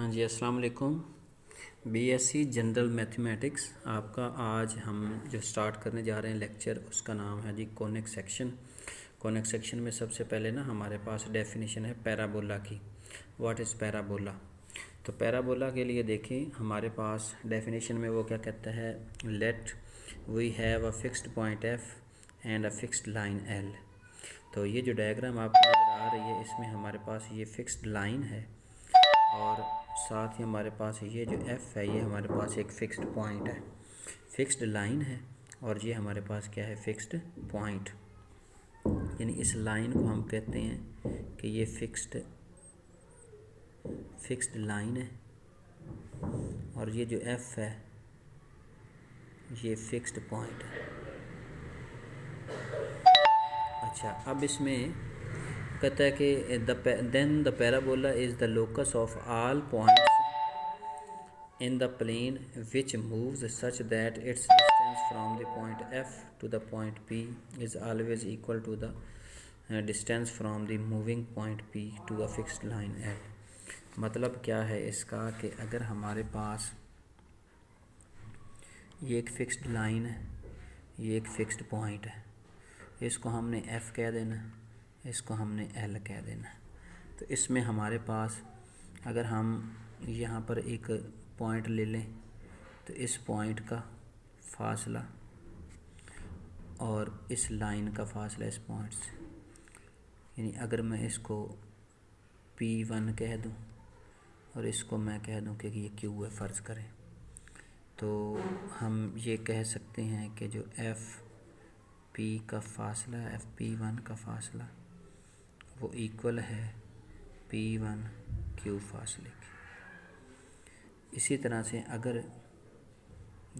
हाँ जी, अस्सलाम वालेकुम। बीएससी जनरल मैथमेटिक्स आपका आज हम जो स्टार्ट करने जा रहे हैं लेक्चर, उसका नाम है जी कोनिक सेक्शन। कोनिक सेक्शन में सबसे पहले ना हमारे पास डेफिनेशन है पैराबोला की। What is parabola? तो पैराबोला के लिए देखें, हमारे पास डेफिनेशन में वो क्या कहता है, let we have a fixed point F and a fixed line L. तो ये जो डायग्राम आपको नज़र आ रही है, इसमें हमारे पास ये फिक्स्ड लाइन है और साथ ही हमारे पास ये जो एफ़ है, ये हमारे पास एक फ़िक्स्ड पॉइंट है, फ़िक्स्ड लाइन है और ये हमारे पास क्या है, फ़िक्स्ड पॉइंट। यानी इस लाइन को हम कहते हैं कि ये फ़िक्स्ड लाइन है और ये जो एफ़ है ये फ़िक्स्ड पॉइंट है। अच्छा, अब इसमें कहता है कि then the parabola is the locus of all points in the plane which moves such that its distance from the point F to the point P is always equal to the distance from the moving point P to a fixed line L। मतलब क्या है इसका कि अगर हमारे पास ये एक fixed line है, ये एक फ़िक्स्ड पॉइंट है, इसको हमने F कह देना, इसको हमने L कह देना। तो इसमें हमारे पास अगर हम यहाँ पर एक पॉइंट ले लें तो इस पॉइंट का फासला और इस लाइन का फासला इस पॉइंट से, यानी अगर मैं इसको P1 कह दूं और इसको मैं कह दूं कि ये Q है फ़र्ज़ करें, तो हम ये कह सकते हैं कि जो FP का फ़ासला, FP1 का फ़ासला वो इक्वल है P1 Q फासले के। इसी तरह से अगर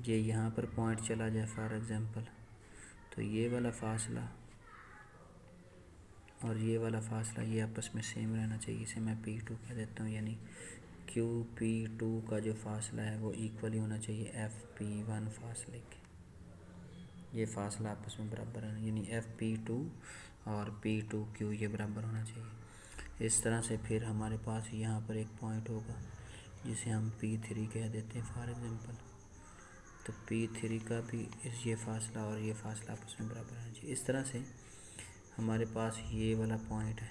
ये यहाँ पर पॉइंट चला जाए फॉर एग्ज़ाम्पल, तो ये वाला फ़ासला और ये वाला फ़ासला ये आपस में सेम रहना चाहिए। इसे मैं P2 कह देता हूँ, यानी QP2 का जो फ़ासला है वो इक्वल ही होना चाहिए FP1 फासले के। ये फ़ासला आपस में बराबर है, यानी FP2 और P2Q ये बराबर होना चाहिए। इस तरह से फिर हमारे पास यहाँ पर एक पॉइंट होगा जिसे हम P3 कह देते हैं फॉर एग्ज़ाम्पल। तो P3 का भी ये फ़ासला और ये फ़ासला आपस में बराबर होना चाहिए। इस तरह से हमारे पास ये वाला पॉइंट है,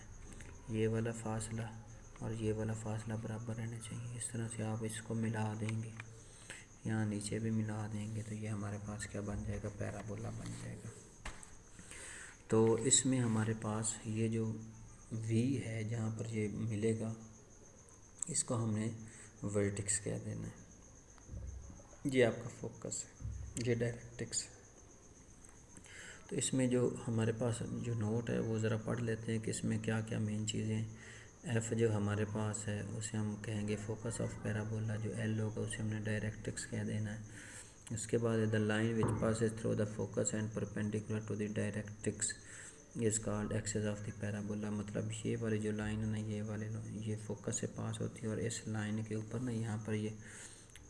ये वाला फ़ासला और ये वाला फ़ासला बराबर रहना चाहिए। इस तरह से आप इसको मिला देंगे, यहाँ नीचे भी मिला देंगे, तो ये हमारे पास क्या बन जाएगा, पैराबोला बन जाएगा। तो इसमें हमारे पास ये जो V है जहाँ पर ये मिलेगा, इसको हमने वर्टेक्स कह देना है। ये आपका फोकस है, ये डायरेक्ट्रिक्स है। तो इसमें जो हमारे पास जो नोट है वो ज़रा पढ़ लेते हैं कि इसमें क्या क्या मेन चीज़ें हैं। एफ़ जो हमारे पास है उसे हम कहेंगे फोकस ऑफ पैराबोला, जो एल होगा उसे हमने डायरेक्ट्रिक्स कह देना है। उसके बाद the line which passes through the focus and perpendicular to the directrix is called axis of the parabola. मतलब ये वाली जो लाइन है ना, ये वाले ये फोकस से पास होती है और इस लाइन के ऊपर ना यहाँ पर ये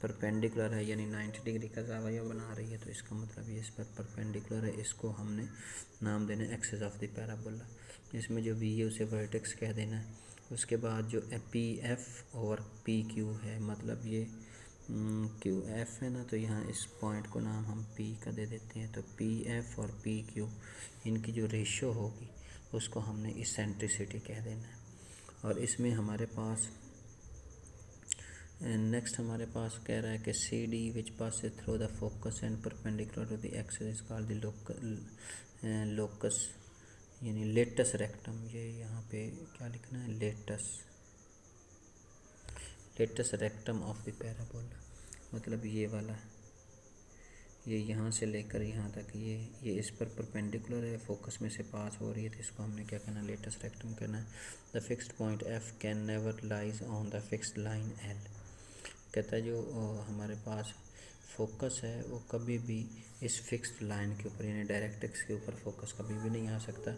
परपेंडिकुलर है, यानी 90 डिग्री का ज़ाविया बना रही है। तो इसका मतलब ये इस पर परपेंडिकुलर है, इसको हमने नाम देना है एक्सिस ऑफ द पैराबोला। इसमें जो वी है उसे वर्टेक्स कह देना है। उसके बाद जो पी एफ और पी क्यू है, मतलब ये क्यू एफ है ना, तो यहाँ इस पॉइंट को नाम हम पी का दे देते हैं। तो पी एफ और पी क्यू इनकी जो रेशो होगी उसको हमने इसेंट्रिसिटी कह देना है। और इसमें हमारे पास नेक्स्ट हमारे पास कह रहा है कि C D which pass through the focus and perpendicular to the axis is called the locus, यानी लेटस रेक्टम। ये यहाँ पे क्या लिखना है, latus rectum of the parabola. मतलब ये वाला, ये यहाँ से लेकर यहाँ तक ये इस पर परपेंडिकुलर है, फोकस में से पास हो रही है, तो इसको हमने क्या कहना है, लेटस रेक्टम कहना है। The fixed point F can never lies on the fixed line L. कहता है जो हमारे पास फोकस है वो कभी भी इस फिक्स्ड लाइन के ऊपर, यानी डायरेक्ट्रिक्स के ऊपर फोकस कभी भी नहीं आ सकता।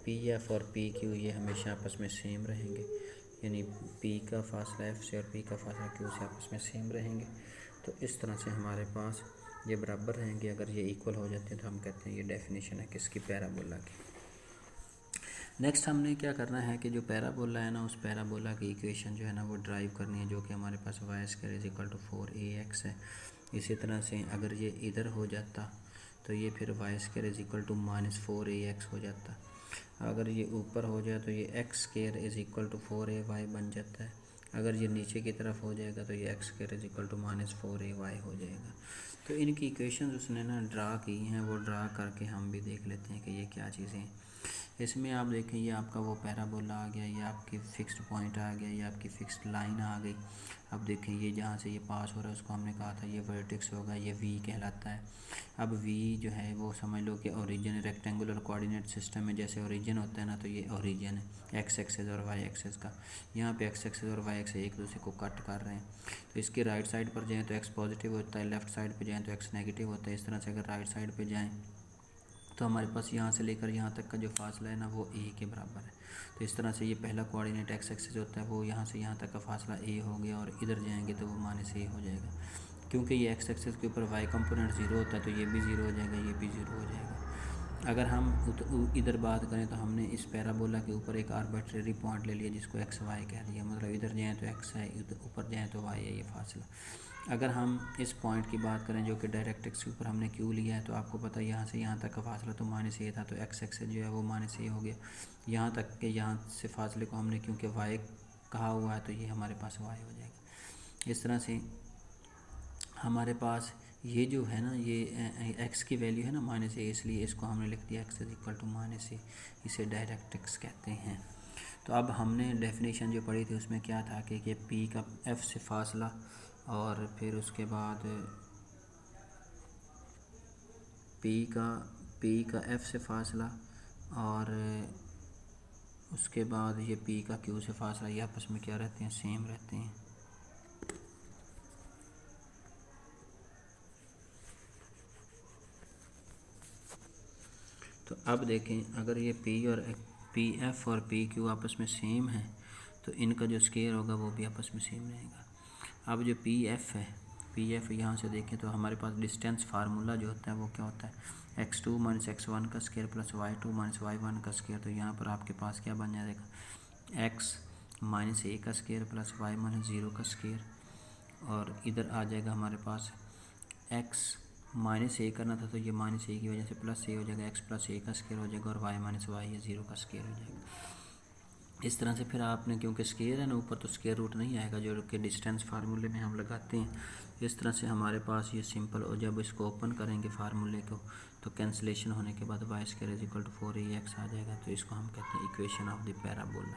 पी एफ और पी क्यू ये हमेशा आपस में सेम रहेंगे, यानी पी का फासला एफ से और पी का फासला क्यू से आपस में सेम रहेंगे। तो इस तरह से हमारे पास ये बराबर रहेंगे। अगर ये इक्वल हो जाते हैं तो हम कहते हैं ये डेफिनेशन है किसकी, पैराबोला की। नेक्स्ट हमने क्या करना है कि जो पैराबोला है ना, उस पैराबोला की इक्वेशन जो है ना वो ड्राइव करनी है, जो कि हमारे पास Y square is equal to 4ax है। इसी तरह से अगर ये इधर हो जाता तो ये फिर Y square is equal to -4ax हो जाता। अगर ये ऊपर हो जाए तो ये X square is equal to 4ay बन जाता है। अगर ये नीचे की तरफ हो जाएगा तो ये X square is equal to -4ay हो जाएगा। तो इनकी इक्वेशंस उसने ना ड्रा की हैं, वो ड्रा करके हम भी देख लेते हैं कि ये क्या चीज़ें हैं। इसमें आप देखें ये आपका वो पैराबोला आ गया, ये आपकी फ़िक्स्ड पॉइंट आ गया, ये आपकी फ़िक्स्ड लाइन आ गई। अब देखें ये जहाँ से ये पास हो रहा है उसको हमने कहा था ये वर्टेक्स होगा, ये वी कहलाता है। अब वी जो है वो समझ लो कि ओरिजिन रेक्टेंगुलर कोऑर्डिनेट सिस्टम में जैसे ओरिजिन होता है ना, तो ये ओरिजिन है एक्स एक्सेस और वाई एक्सेस का। यहाँ पे एक्स एक्सेस और वाई एक्सेस एक दूसरे को कट कर रहे हैं, तो इसकी राइट साइड पर जाएँ तो एक्स पॉजिटिव होता है, लेफ़्ट साइड पर जाएँ तो एक्स नेगेटिव होता है। इस तरह से अगर राइट साइड पर जाएँ तो हमारे पास यहाँ से लेकर यहाँ तक का जो फासला है ना वो ए के बराबर है। तो इस तरह से ये पहला कोऑर्डिनेट एक्स एक्सिस होता है, वो यहाँ से यहाँ तक का फासला ए हो गया, और इधर जाएंगे तो वो -a हो जाएगा। क्योंकि ये एक्स एक्सिस के ऊपर वाई कंपोनेंट 0 होता है तो ये भी 0 हो जाएगा, ये भी 0 हो जाएगा। अगर हम इधर बात करें तो हमने इस पैराबोला के ऊपर एक आर्बिट्रेरी पॉइंट ले लिया जिसको एक्स वाई कह दिया, मतलब इधर जाएँ तो एक्स है, ऊपर जाएँ तो वाई है ये फासला। अगर हम इस पॉइंट की बात करें जो कि डायरेक्ट एक्स के ऊपर हमने क्यू लिया है, तो आपको पता है यहाँ से यहाँ तक का फासला तो -a था, तो एक्स एक्सेस जो है वो -a हो गया। यहाँ तक के यहाँ से फासले को हमने क्योंकि वाई कहा हुआ है तो ये हमारे पास वाई हो जाएगा। इस तरह से हमारे पास ये जो है ना ये एक्स की वैल्यू है ना -a, इसलिए इसको हमने लिख दिया X is equal to -a, इसे डायरेक्ट एक्स कहते हैं। तो अब हमने डेफिनेशन जो पढ़ी थी उसमें क्या था कि पी का एफ से फासला, और फिर उसके बाद पी का एफ से फासला, और उसके बाद ये पी का क्यू से फासला, ये आपस में क्या रहते हैं, सेम रहते हैं। तो अब देखें अगर ये पी एफ और पी क्यू आपस में सेम है तो इनका जो स्केयर होगा वो भी आपस में सेम रहेगा। अब जो पी एफ है, पी एफ यहाँ से देखें तो हमारे पास डिस्टेंस फार्मूला जो होता है वो क्या होता है, x2 - x1 का स्केयर प्लस y2 - y1 का स्केयर। तो यहाँ पर आपके पास क्या बन जाएगा, x - a का स्केयर प्लस y - 0 का स्केयर, और इधर आ जाएगा हमारे पास x -a करना था तो ये -a की वजह से +a हो जाएगा, x + a का स्केयर हो जाएगा, और y - y या 0 का स्केयर हो जाएगा। इस तरह से फिर आपने क्योंकि स्केयर है ना ऊपर, तो स्केयर रूट नहीं आएगा जो कि डिस्टेंस फार्मूले में हम लगाते हैं। इस तरह से हमारे पास ये सिंपल, और जब इसको ओपन करेंगे फार्मूले को तो कैंसिलेशन होने के बाद Y square is equal to 4ax आ जाएगा। तो इसको हम कहते हैं इक्वेशन ऑफ द पैराबोला।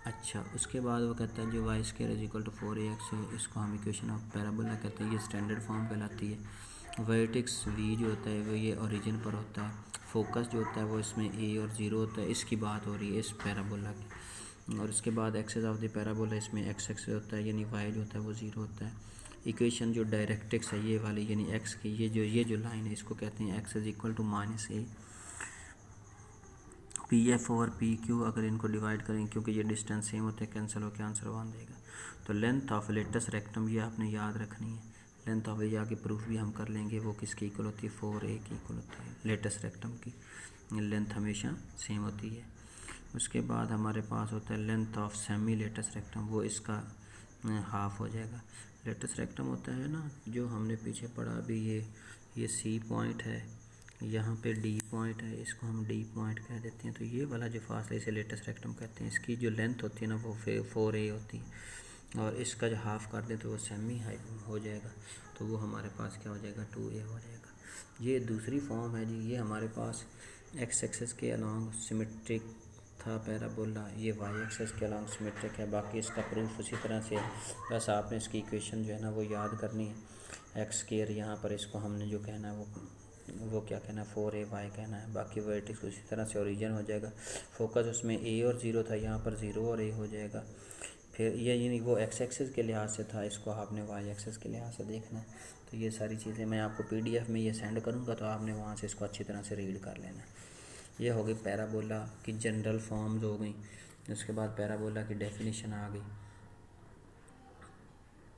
अच्छा, उसके बाद वो कहता है जो Y square is equal to 4ax है, इसको हम इक्वेशन ऑफ पैराबोला कहते हैं। ये स्टैंडर्ड फॉर्म कहलाती है। वर्टेक्स वी जो होता है वो ये ओरिजिन पर होता है, फोकस जो होता है वो इसमें ए और 0 होता है, इसकी बात हो रही है इस पैराबोला की। और इसके बाद एक्सेस ऑफ द पैराबोला, इसमें एक्स एक्सेस होता है यानी वाई जो होता है वो 0 होता है। इक्वेशन जो डायरेक्ट्रिक्स है ये वाली यानी एक्स की ये जो लाइन है इसको कहते हैं X is equal to -a। P F और पी क्यू अगर इनको डिवाइड करें क्योंकि ये डिस्टेंस सेम होते हैं, कैंसिल होकर आंसर 1 देगा। तो लेंथ ऑफ लेटेस्ट रेक्टम ये आपने याद रखनी है। लेंथ ऑफ ये आगे प्रूफ भी हम कर लेंगे, वो किसकी इक्वल होती है, 4a की इक्वल होती है। लेटेस्ट रेक्टम की लेंथ हमेशा सेम होती है। उसके बाद हमारे पास होता है length of semi latus rectum, वो इसका हाफ हो जाएगा। लेटेस्ट रेक्टम होता है ना जो हमने पीछे पढ़ा अभी, ये सी पॉइंट है, यहाँ पे डी पॉइंट है, इसको हम डी पॉइंट कह देते हैं। तो ये वाला जो फासला इसे लेटेस्ट रेक्टम कहते हैं। इसकी जो लेंथ होती है ना वो 4a होती है, और इसका जो हाफ कर दें तो वो सेमी हाइट हो जाएगा, तो वो हमारे पास क्या हो जाएगा, 2a हो जाएगा। ये दूसरी फॉर्म है जी। ये हमारे पास एक्स एक्सेस के अलॉन्ग सिमेट्रिक था पैराबोला, ये वाई एक्सेस के अलॉन्ग सिमेट्रिक है। बाकी इसका प्रूफ उसी तरह से, बस आपने इसकी इक्वेशन जो है ना वो याद करनी है। एक्स स्क्वायर यहाँ पर इसको हमने जो कहना है वो क्या कहना है, 4ay कहना है। बाकी वर्टेक्स उसी तरह से ओरिजिन हो जाएगा, फोकस उसमें a और 0 था, यहाँ पर 0 और a हो जाएगा। फिर ये यानी वो एक्स एक्सेस के लिहाज से था, इसको आपने वाई एक्सेस के लिहाज से देखना है। तो ये सारी चीज़ें मैं आपको PDF में ये सेंड करूँगा, तो आपने वहाँ से इसको अच्छी तरह से रीड कर लेना है। ये हो गई पैराबोला की जनरल फॉर्म्स हो गई। उसके बाद पैराबोला की डेफिनेशन आ गई।